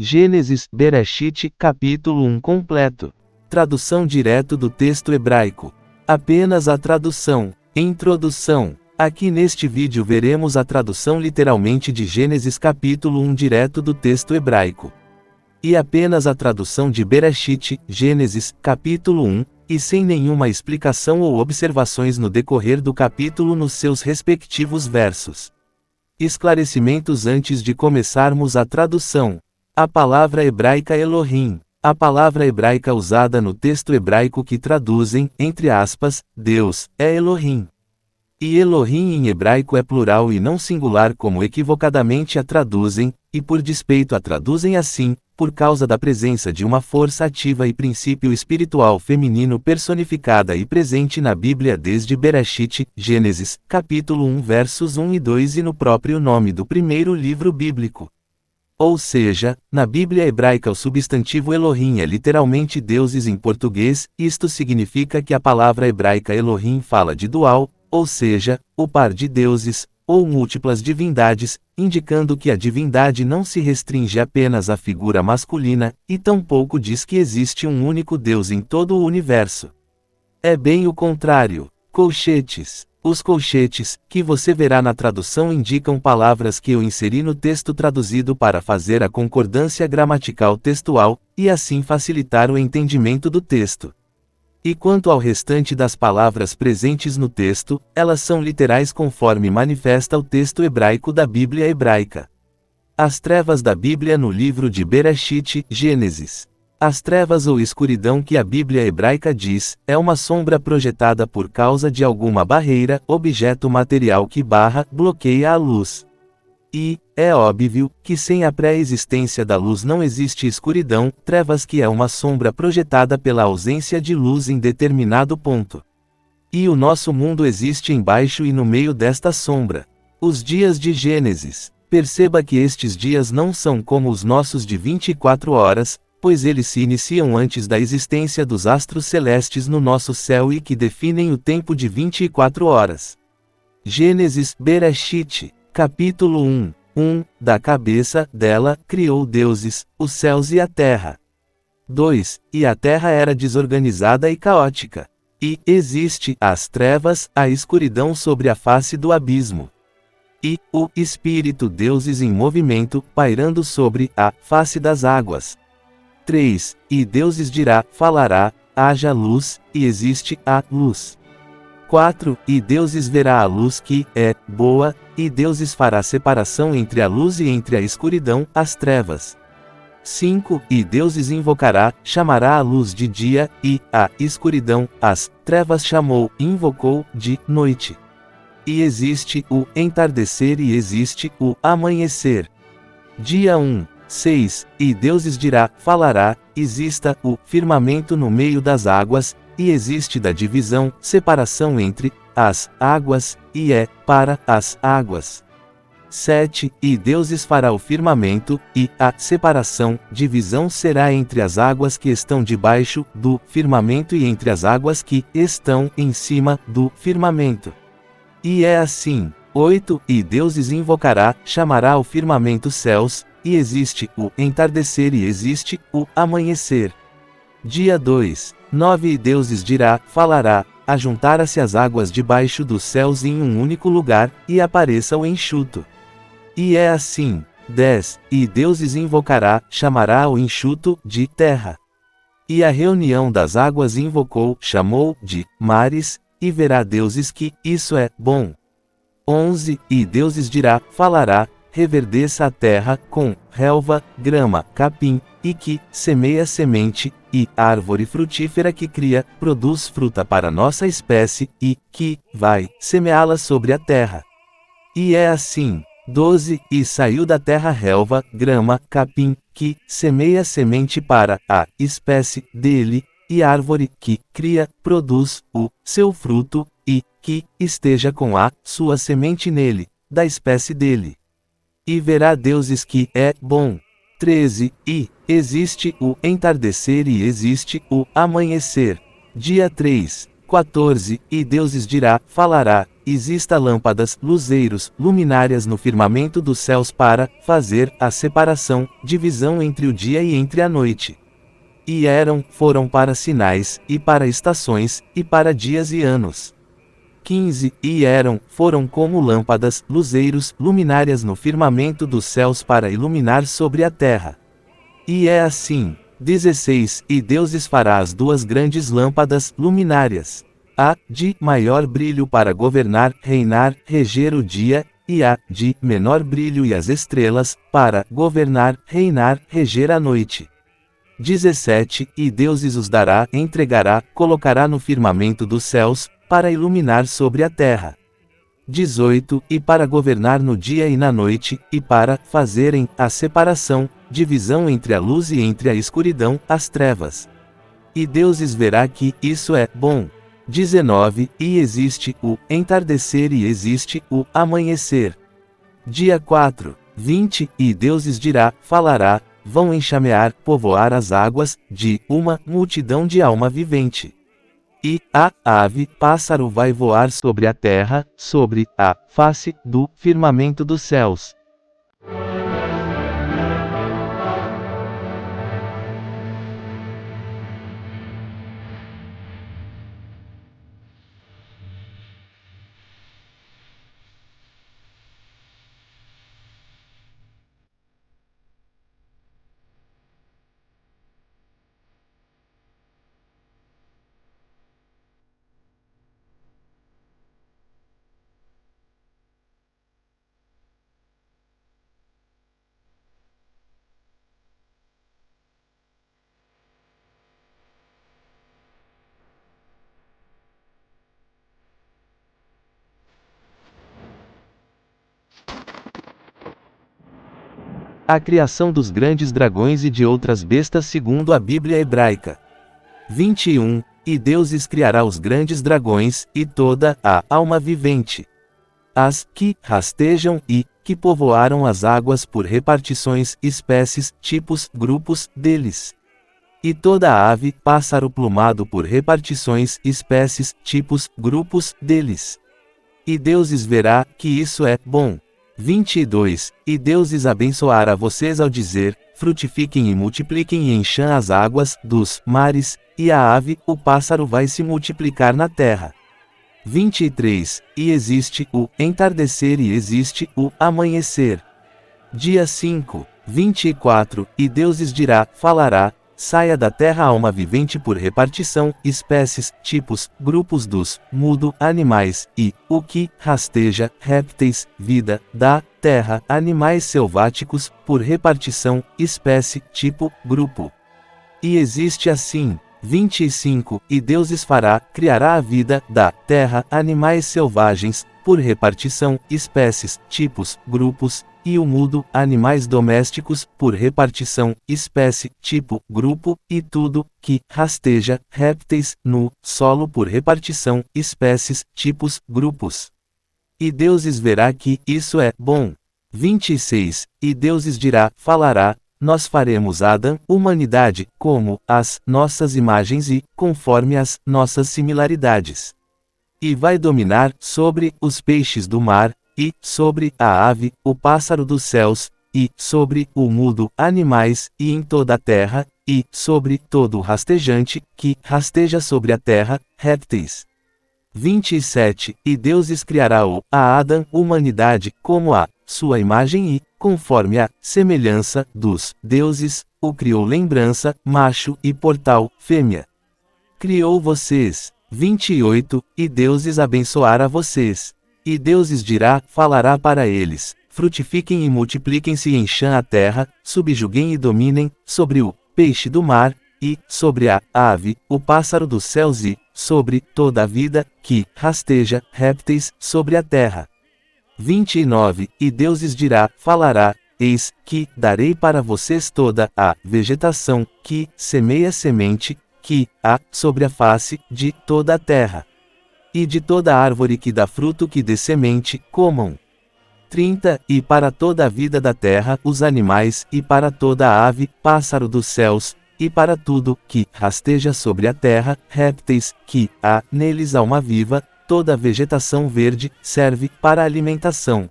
Gênesis, Bereshit, capítulo 1 completo. Tradução direto do texto hebraico. Apenas a tradução. Introdução. Aqui neste vídeo veremos a tradução literalmente de Gênesis capítulo 1 direto do texto hebraico. E apenas a tradução de Bereshit, Gênesis, capítulo 1, e sem nenhuma explicação ou observações no decorrer do capítulo nos seus respectivos versos. Esclarecimentos antes de começarmos a tradução. A palavra hebraica Elohim, a palavra hebraica usada no texto hebraico que traduzem, entre aspas, Deus, é Elohim. E Elohim em hebraico é plural e não singular como equivocadamente a traduzem, e por despeito a traduzem assim, por causa da presença de uma força ativa e princípio espiritual feminino personificada e presente na Bíblia desde Bereshit, Gênesis, capítulo 1 versos 1 e 2 e no próprio nome do primeiro livro bíblico. Ou seja, na Bíblia hebraica o substantivo Elohim é literalmente deuses em português, isto significa que a palavra hebraica Elohim fala de dual, ou seja, o par de deuses, ou múltiplas divindades, indicando que a divindade não se restringe apenas à figura masculina, e tampouco diz que existe um único Deus em todo o universo. É bem o contrário. Colchetes. Os colchetes, que você verá na tradução indicam palavras que eu inseri no texto traduzido para fazer a concordância gramatical textual, e assim facilitar o entendimento do texto. E quanto ao restante das palavras presentes no texto, elas são literais conforme manifesta o texto hebraico da Bíblia hebraica. As trevas da Bíblia no livro de Bereshit, Gênesis. As trevas ou escuridão que a Bíblia hebraica diz, é uma sombra projetada por causa de alguma barreira, objeto material que bloqueia a luz. E, é óbvio, que sem a pré-existência da luz não existe escuridão, trevas que é uma sombra projetada pela ausência de luz em determinado ponto. E o nosso mundo existe embaixo e no meio desta sombra. Os dias de Gênesis. Perceba que estes dias não são como os nossos de 24 horas, pois eles se iniciam antes da existência dos astros celestes no nosso céu e que definem o tempo de 24 horas. Gênesis, Bereshit, capítulo 1. Da cabeça dela, criou deuses, os céus e a terra. 2. E a terra era desorganizada e caótica. E existe as trevas, a escuridão sobre a face do abismo. E o Espírito deuses em movimento, pairando sobre a face das águas. 3. E deuses dirá, falará, haja luz, e existe a luz. 4. E deuses verá a luz que é boa, e deuses fará separação entre a luz e entre a escuridão, as trevas. 5. E deuses invocará, chamará a luz de dia, e a escuridão, as trevas invocou, de noite. E existe o entardecer e existe o amanhecer. Dia 1. 6. E deuses dirá, falará, exista o firmamento no meio das águas, e existe da divisão, separação entre as águas, e é para as águas. 7. E deuses fará o firmamento, e a separação, divisão será entre as águas que estão debaixo do firmamento e entre as águas que estão em cima do firmamento. E é assim. 8. E deuses invocará, chamará o firmamento céus, e existe o entardecer e existe o amanhecer. Dia 2. 9. E deuses dirá, falará, ajuntara-se as águas debaixo dos céus em um único lugar, e apareça o enxuto. E é assim. 10. E deuses invocará, chamará o enxuto, de terra. E a reunião das águas chamou, de mares, e verá deuses que, isso é, bom. 11. E deuses dirá, falará, reverdeça a terra com relva, grama, capim, e que semeia semente, e árvore frutífera que cria, produz fruta para nossa espécie, e que vai semeá-la sobre a terra. E é assim. 12. E saiu da terra relva, grama, capim, que semeia semente para a espécie dele, e árvore que cria, produz o seu fruto, e que esteja com a sua semente nele, da espécie dele. E verá Deuses que é bom. 13. E existe o entardecer e existe o amanhecer. Dia 3. 14. E Deuses dirá, falará, exista lâmpadas, luzeiros, luminárias no firmamento dos céus para fazer a separação, divisão entre o dia e entre a noite. E foram para sinais, e para estações, e para dias e anos. 15. E foram como lâmpadas, luzeiros, luminárias no firmamento dos céus para iluminar sobre a terra. E é assim. 16. E Deuses fará as duas grandes lâmpadas, luminárias. A de maior brilho para governar, reinar, reger o dia, e a de menor brilho e as estrelas, para governar, reinar, reger a noite. 17. E Deuses os dará, entregará, colocará no firmamento dos céus, para iluminar sobre a terra. 18. E para governar no dia e na noite, e para fazerem a separação, divisão entre a luz e entre a escuridão, as trevas. E Deuses verá que isso é bom. 19. E existe o entardecer e existe o amanhecer. Dia 4. 20. E Deuses dirá, falará, vão enxamear, povoar as águas, de uma multidão de alma vivente. E a ave, pássaro vai voar sobre a terra, sobre a face do firmamento dos céus. A criação dos grandes dragões e de outras bestas segundo a Bíblia hebraica. 21. E Deuses criará os grandes dragões, e toda a alma vivente. As que rastejam e que povoaram as águas por repartições, espécies, tipos, grupos, deles. E toda ave, pássaro plumado por repartições, espécies, tipos, grupos, deles. E Deuses verá que isso é bom. 22. E Deuses abençoará vocês ao dizer, frutifiquem e multipliquem e encham as águas dos mares, e a ave, o pássaro vai se multiplicar na terra. 23. E existe o entardecer e existe o amanhecer. Dia 5. 24. E Deuses dirá, falará, saia da terra a alma vivente por repartição, espécies, tipos, grupos dos mudo, animais, e o que rasteja, répteis, vida, da terra, animais selváticos, por repartição, espécie, tipo, grupo. E existe assim. 25. E Deuses fará, criará a vida, da terra, animais selvagens, por repartição, espécies, tipos, grupos, e o mudo, animais domésticos, por repartição, espécie, tipo, grupo, e tudo, que rasteja, répteis, no solo por repartição, espécies, tipos, grupos. E Deuses verá que isso é bom. 26. E Deuses dirá, falará, nós faremos Adão, humanidade, como as nossas imagens e conforme as nossas similaridades. E vai dominar sobre os peixes do mar, e sobre a ave, o pássaro dos céus, e sobre o mudo, animais, e em toda a terra, e sobre todo o rastejante, que rasteja sobre a terra, répteis. 27. E Deuses criará a Adão, humanidade, como a sua imagem e, conforme a semelhança dos deuses, o criou lembrança, macho, e portal, fêmea. Criou vocês. 28. E Deuses abençoará vocês. E Deuses dirá, falará para eles, frutifiquem e multipliquem-se e encham a terra, subjuguem e dominem, sobre o peixe do mar, e sobre a ave, o pássaro dos céus e, sobre toda a vida, que rasteja, répteis, sobre a terra. 29. E Deus lhes dirá, falará, eis, que, darei para vocês toda a vegetação, que, semeia semente, que, há, sobre a face, de toda a terra. E de toda árvore que dá fruto que dê semente, comam. 30. E para toda a vida da terra, os animais, e para toda a ave, pássaro dos céus, e para tudo, que rasteja sobre a terra, répteis, que há neles alma viva, toda a vegetação verde, serve para alimentação.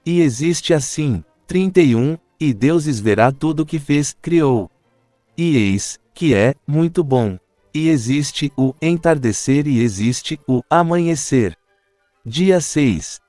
E existe assim. 31. E Deus lhes verá tudo o que fez, criou. E eis, que é, muito bom. E existe o entardecer e existe o amanhecer. Dia 6.